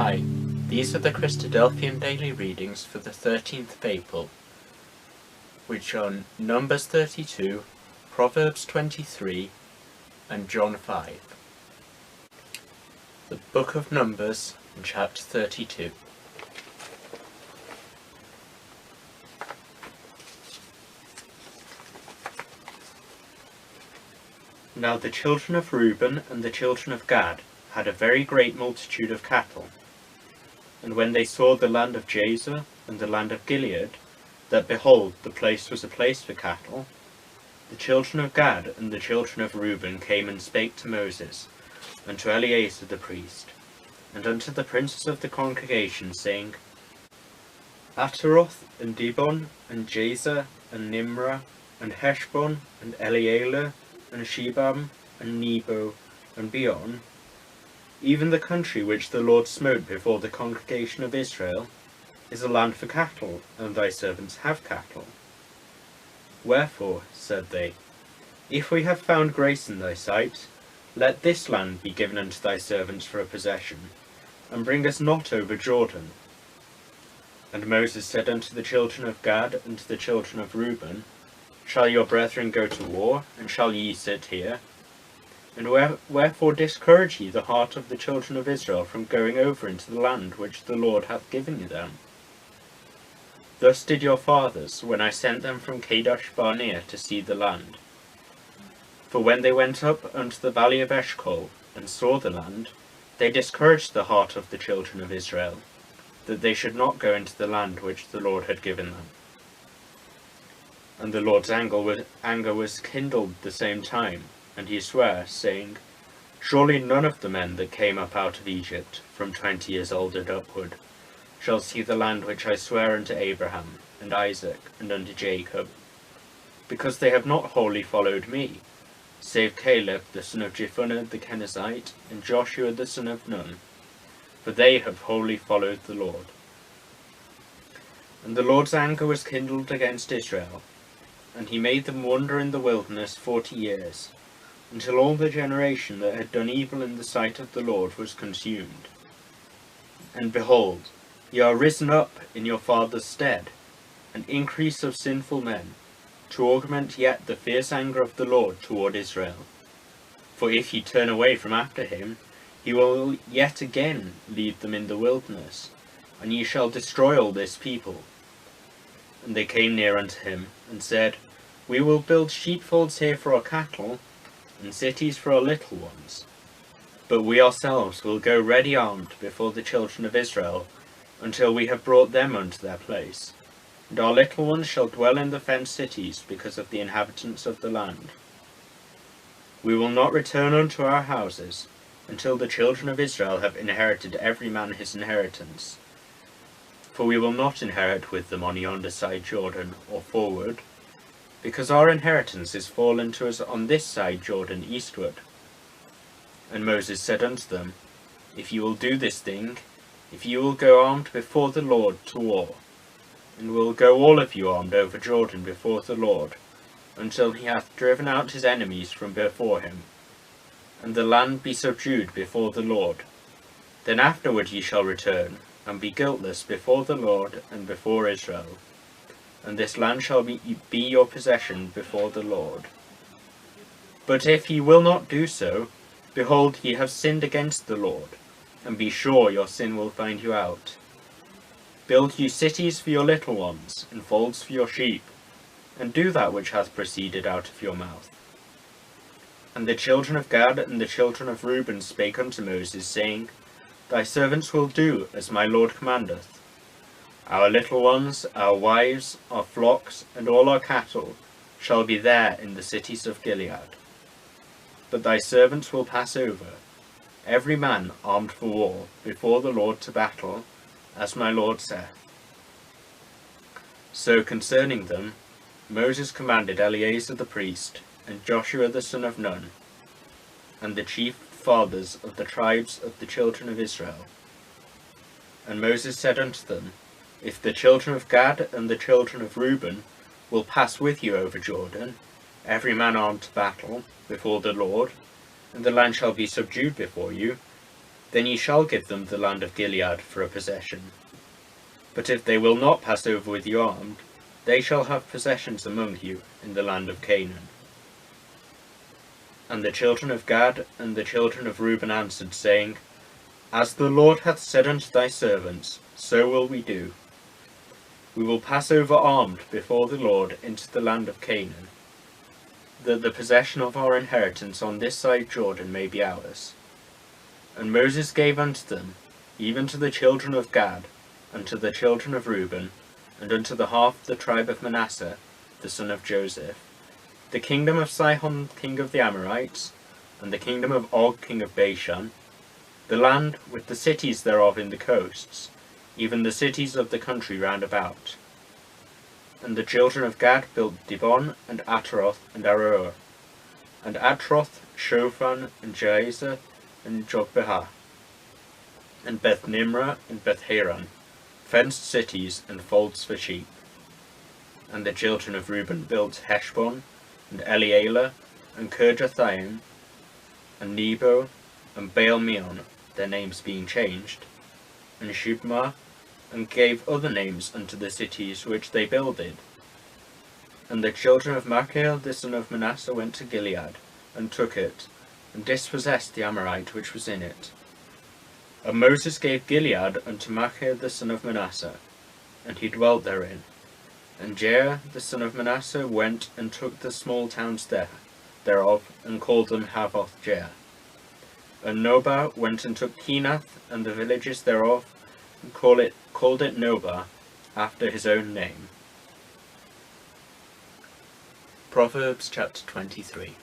Hi, these are the Christadelphian daily readings for the 13th of April, which are Numbers 32, Proverbs 23, and John 5. The Book of Numbers, chapter 32. Now the children of Reuben and the children of Gad had a very great multitude of cattle. And when they saw the land of Jazer and the land of Gilead, that behold, the place was a place for cattle, the children of Gad and the children of Reuben came and spake to Moses, and to Eleazar the priest, and unto the princes of the congregation, saying, Ataroth and Dibon and Jazer and Nimrah and Heshbon and Elealeh and Shebam and Nebo and Beon, even the country which the Lord smote before the congregation of Israel, is a land for cattle, and thy servants have cattle. Wherefore, said they, if we have found grace in thy sight, let this land be given unto thy servants for a possession, and bring us not over Jordan. And Moses said unto the children of Gad and to the children of Reuben, Shall your brethren go to war, and shall ye sit here? And wherefore discourage ye the heart of the children of Israel from going over into the land which the Lord hath given them? Thus did your fathers, when I sent them from Kadesh Barnea to see the land. For when they went up unto the valley of Eshcol, and saw the land, they discouraged the heart of the children of Israel, that they should not go into the land which the Lord had given them. And the Lord's anger was kindled the same time, and he sware, saying, Surely none of the men that came up out of Egypt, from 20 years old and upward, shall see the land which I swear unto Abraham, and Isaac, and unto Jacob, because they have not wholly followed me, save Caleb the son of Jephunneh the Kenizzite, and Joshua the son of Nun, for they have wholly followed the Lord. And the Lord's anger was kindled against Israel, and he made them wander in the wilderness 40 years, until all the generation that had done evil in the sight of the Lord was consumed. And behold, ye are risen up in your father's stead, an increase of sinful men, to augment yet the fierce anger of the Lord toward Israel. For if ye turn away from after him, he will yet again lead them in the wilderness, and ye shall destroy all this people. And they came near unto him, and said, We will build sheepfolds here for our cattle, and cities for our little ones. But we ourselves will go ready armed before the children of Israel, until we have brought them unto their place. And our little ones shall dwell in the fenced cities, because of the inhabitants of the land. We will not return unto our houses, until the children of Israel have inherited every man his inheritance. For we will not inherit with them on yonder side Jordan, or forward, because our inheritance is fallen to us on this side Jordan eastward. And Moses said unto them, If you will do this thing, if you will go armed before the Lord to war, and will go all of you armed over Jordan before the Lord, until he hath driven out his enemies from before him, and the land be subdued before the Lord, then afterward ye shall return, and be guiltless before the Lord and before Israel, and this land shall be your possession before the Lord. But if ye will not do so, behold, ye have sinned against the Lord, and be sure your sin will find you out. Build you cities for your little ones, and folds for your sheep, and do that which hath proceeded out of your mouth. And the children of Gad and the children of Reuben spake unto Moses, saying, Thy servants will do as my Lord commandeth. Our little ones, our wives, our flocks, and all our cattle shall be there in the cities of Gilead. But thy servants will pass over, every man armed for war, before the Lord to battle, as my Lord saith. So concerning them, Moses commanded Eleazar the priest, and Joshua the son of Nun, and the chief fathers of the tribes of the children of Israel. And Moses said unto them, If the children of Gad and the children of Reuben will pass with you over Jordan, every man armed to battle, before the Lord, and the land shall be subdued before you, then ye shall give them the land of Gilead for a possession. But if they will not pass over with you armed, they shall have possessions among you in the land of Canaan. And the children of Gad and the children of Reuben answered, saying, As the Lord hath said unto thy servants, so will we do. We will pass over armed before the Lord into the land of Canaan, that the possession of our inheritance on this side Jordan may be ours. And Moses gave unto them, even to the children of Gad, and to the children of Reuben, and unto the half the tribe of Manasseh, the son of Joseph, the kingdom of Sihon king of the Amorites, and the kingdom of Og king of Bashan, the land with the cities thereof in the coasts, even the cities of the country round about. And the children of Gad built Dibon, and Ataroth, and Aroer, and Atroth, Shophan, and Jazer, and Jogbehah, and Beth Nimrah, and Beth Haran, fenced cities and folds for sheep. And the children of Reuben built Heshbon, and Elealeh, and Kirjathaim, and Nebo, and Baal-meon, their names being changed, and Shibmah, and gave other names unto the cities which they builded. And the children of Machir the son of Manasseh went to Gilead, and took it, and dispossessed the Amorite which was in it. And Moses gave Gilead unto Machir the son of Manasseh, and he dwelt therein. And Jair the son of Manasseh went and took the small towns thereof, and called them Havoth-jair. And Nobah went and took Kenath and the villages thereof, and called it Nobah, after his own name. Proverbs chapter 23.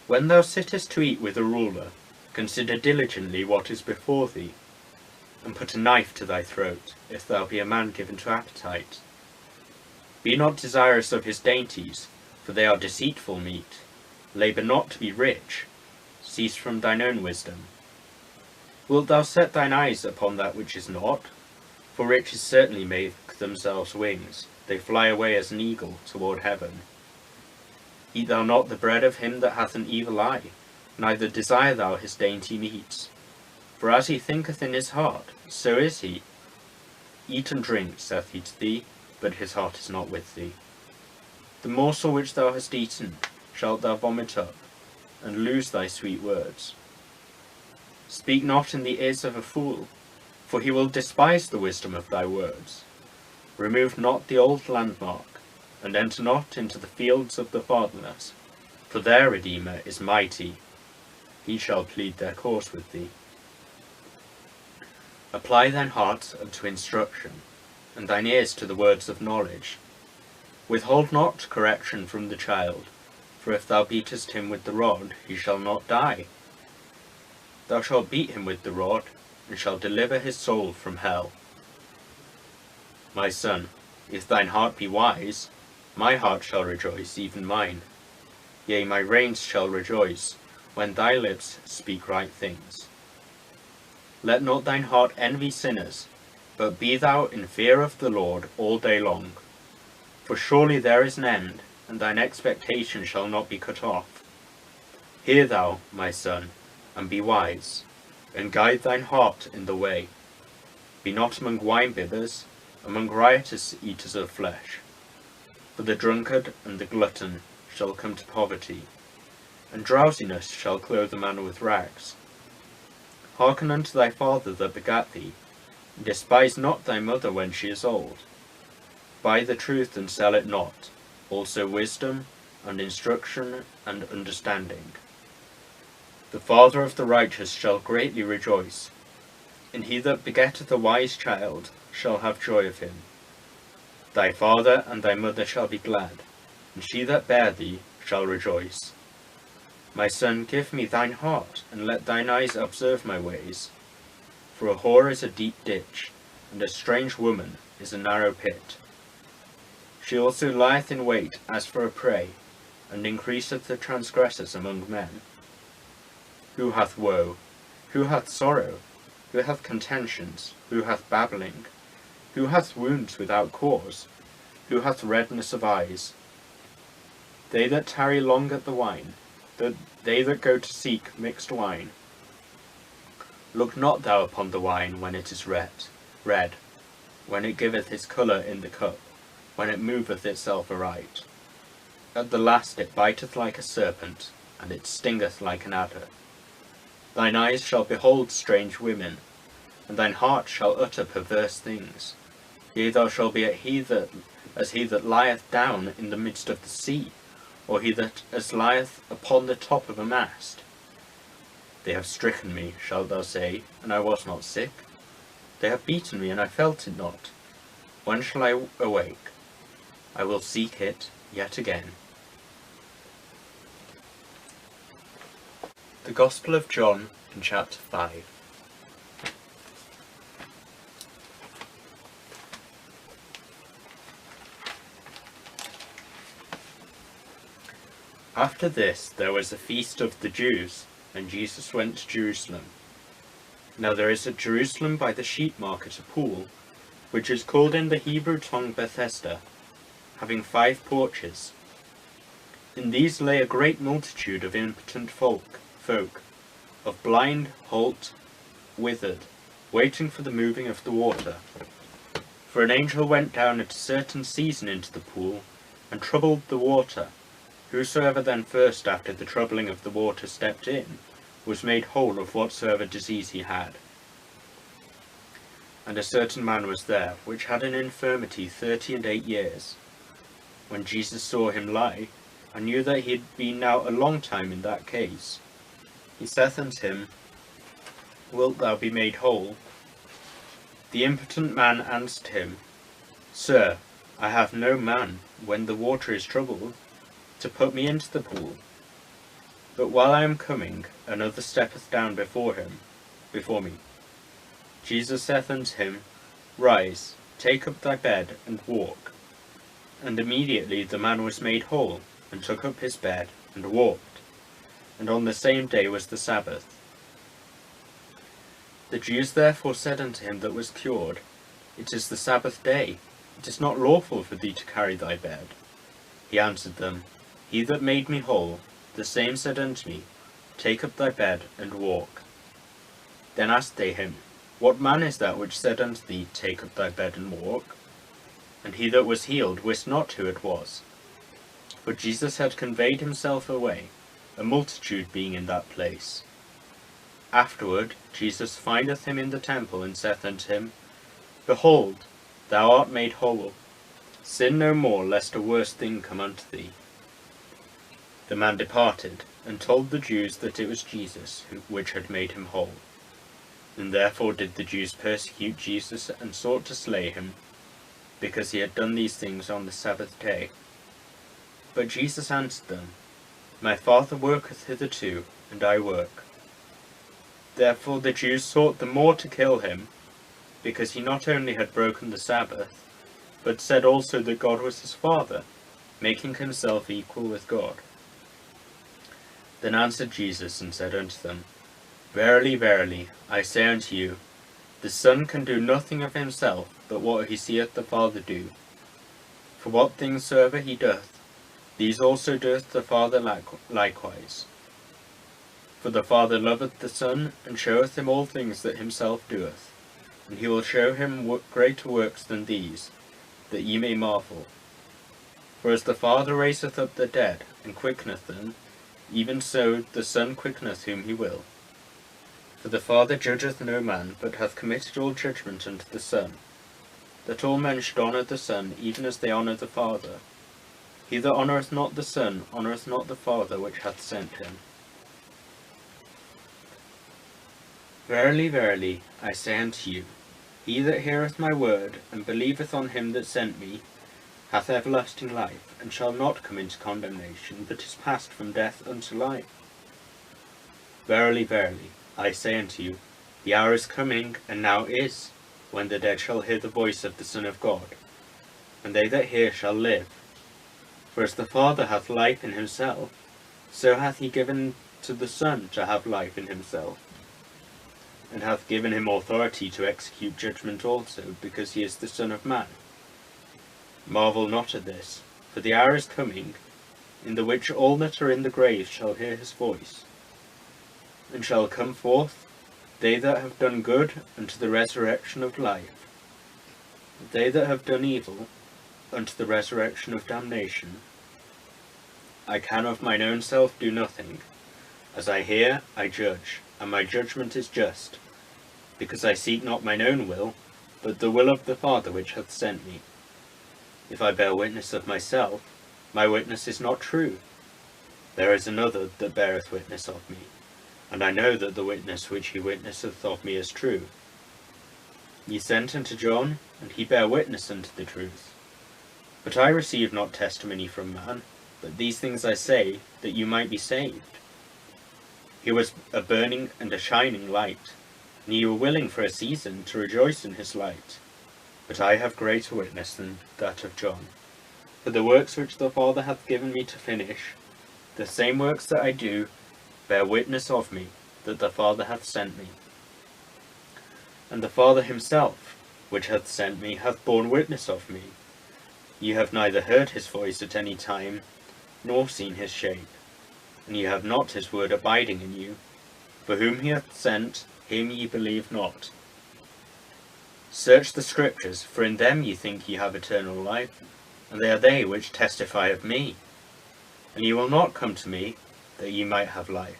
When thou sittest to eat with a ruler, consider diligently what is before thee, and put a knife to thy throat, if thou be a man given to appetite. Be not desirous of his dainties, for they are deceitful meat. Labour not to be rich. Cease from thine own wisdom. Wilt thou set thine eyes upon that which is not? For riches certainly make themselves wings. They fly away as an eagle toward heaven. Eat thou not the bread of him that hath an evil eye, neither desire thou his dainty meats. For as he thinketh in his heart, so is he. Eat and drink, saith he to thee, but his heart is not with thee. The morsel which thou hast eaten shalt thou vomit up, and lose thy sweet words. Speak not in the ears of a fool, for he will despise the wisdom of thy words. Remove not the old landmark, and enter not into the fields of the fatherless, for their Redeemer is mighty. He shall plead their cause with thee. Apply thine heart unto instruction, and thine ears to the words of knowledge. Withhold not correction from the child, for if thou beatest him with the rod, he shall not die. Thou shalt beat him with the rod, and shalt deliver his soul from hell. My son, if thine heart be wise, my heart shall rejoice, even mine. Yea, my reins shall rejoice, when thy lips speak right things. Let not thine heart envy sinners, but be thou in fear of the Lord all day long. For surely there is an end, and thine expectation shall not be cut off. Hear thou, my son, and be wise, and guide thine heart in the way. Be not among wine-bibbers, among riotous eaters of flesh. For the drunkard and the glutton shall come to poverty, and drowsiness shall clothe a man with rags. Hearken unto thy father that begat thee, and despise not thy mother when she is old. Buy the truth and sell it not, also wisdom, and instruction, and understanding. The father of the righteous shall greatly rejoice, and he that begetteth a wise child shall have joy of him. Thy father and thy mother shall be glad, and she that bare thee shall rejoice. My son, give me thine heart, and let thine eyes observe my ways. For a whore is a deep ditch, and a strange woman is a narrow pit. She also lieth in wait as for a prey, and increaseth the transgressors among men. Who hath woe? Who hath sorrow? Who hath contentions? Who hath babbling? Who hath wounds without cause? Who hath redness of eyes? They that tarry long at the wine, they that go to seek mixed wine. Look not thou upon the wine when it is red, when it giveth his colour in the cup, when it moveth itself aright. At the last it biteth like a serpent, and it stingeth like an adder. Thine eyes shall behold strange women, and thine heart shall utter perverse things. Yea, thou shalt be as he that lieth down in the midst of the sea, or he that as lieth upon the top of a mast. They have stricken me, shalt thou say, and I was not sick. They have beaten me, and I felt it not. When shall I awake? I will seek it yet again. The Gospel of John in chapter 5. After this there was a feast of the Jews, and Jesus went to Jerusalem. Now there is at Jerusalem by the sheep market a pool, which is called in the Hebrew tongue Bethesda, having 5 porches. In these lay a great multitude of impotent folk, of blind, halt, withered, waiting for the moving of the water. For an angel went down at a certain season into the pool, and troubled the water. Whosoever then first after the troubling of the water stepped in, was made whole of whatsoever disease he had. And a certain man was there, which had an infirmity 38 years. When Jesus saw him lie, and knew that he had been now a long time in that case, he saith unto him, Wilt thou be made whole? The impotent man answered him, Sir, I have no man, when the water is troubled, to put me into the pool. But while I am coming, another steppeth down before me. Jesus saith unto him, Rise, take up thy bed, and walk. And immediately the man was made whole, and took up his bed, and walked. And on the same day was the Sabbath. The Jews therefore said unto him that was cured, It is the Sabbath day, it is not lawful for thee to carry thy bed. He answered them, He that made me whole, the same said unto me, Take up thy bed, and walk. Then asked they him, What man is that which said unto thee, Take up thy bed, and walk? And he that was healed wist not who it was. For Jesus had conveyed himself away, a multitude being in that place. Afterward Jesus findeth him in the temple, and saith unto him, Behold, thou art made whole. Sin no more, lest a worse thing come unto thee. The man departed, and told the Jews that it was Jesus which had made him whole. And therefore did the Jews persecute Jesus, and sought to slay him, because he had done these things on the Sabbath day. But Jesus answered them, My Father worketh hitherto, and I work. Therefore the Jews sought the more to kill him, because he not only had broken the Sabbath, but said also that God was his Father, making himself equal with God. Then answered Jesus, and said unto them, Verily, verily, I say unto you, the Son can do nothing of himself, but what he seeth the Father do. For what things soever he doth, these also doth the Father likewise. For the Father loveth the Son, and showeth him all things that himself doeth, and he will show him greater works than these, that ye may marvel. For as the Father raiseth up the dead, and quickeneth them, even so the Son quickeneth whom he will. For the Father judgeth no man, but hath committed all judgment unto the Son, that all men should honour the Son, even as they honour the Father. He that honoureth not the Son honoureth not the Father which hath sent him. Verily, verily, I say unto you, he that heareth my word, and believeth on him that sent me, hath everlasting life, and shall not come into condemnation, but is passed from death unto life. Verily, verily, I say unto you, the hour is coming, and now is, when the dead shall hear the voice of the Son of God, and they that hear shall live. For as the Father hath life in himself, so hath he given to the Son to have life in himself. and hath given him authority to execute judgment also, because he is the Son of Man. Marvel not at this, for the hour is coming, in the which all that are in the grave shall hear his voice, and shall come forth, they that have done good unto the resurrection of life, but they that have done evil unto the resurrection of damnation. I can of mine own self do nothing. As I hear, I judge, and my judgment is just, because I seek not mine own will, but the will of the Father which hath sent me. If I bear witness of myself, my witness is not true. There is another that beareth witness of me, and I know that the witness which he witnesseth of me is true. Ye sent unto John, and he bare witness unto the truth. But I receive not testimony from man, but these things I say, that you might be saved. He was a burning and a shining light, and ye were willing for a season to rejoice in his light. But I have greater witness than that of John. For the works which the Father hath given me to finish, the same works that I do, bear witness of me, that the Father hath sent me. And the Father himself, which hath sent me, hath borne witness of me. Ye have neither heard his voice at any time, nor seen his shape, and ye have not his word abiding in you. For whom he hath sent, him ye believe not. Search the Scriptures, for in them ye think ye have eternal life, and they are they which testify of me. And ye will not come to me, that ye might have life.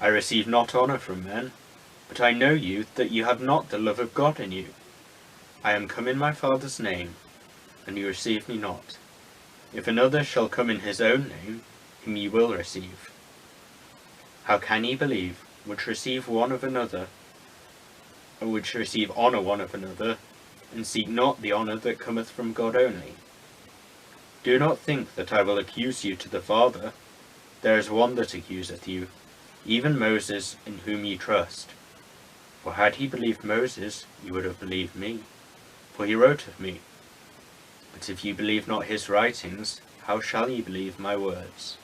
I receive not honour from men, but I know you, that you have not the love of God in you. I am come in my Father's name, and you receive me not. If another shall come in his own name, him ye will receive. How can ye believe, which receive one of another, or which receive honour one of another, and seek not the honour that cometh from God only? Do not think that I will accuse you to the Father. There is one that accuseth you, even Moses, in whom ye trust. For had he believed Moses, ye would have believed me, for he wrote of me. But if ye believe not his writings, how shall ye believe my words?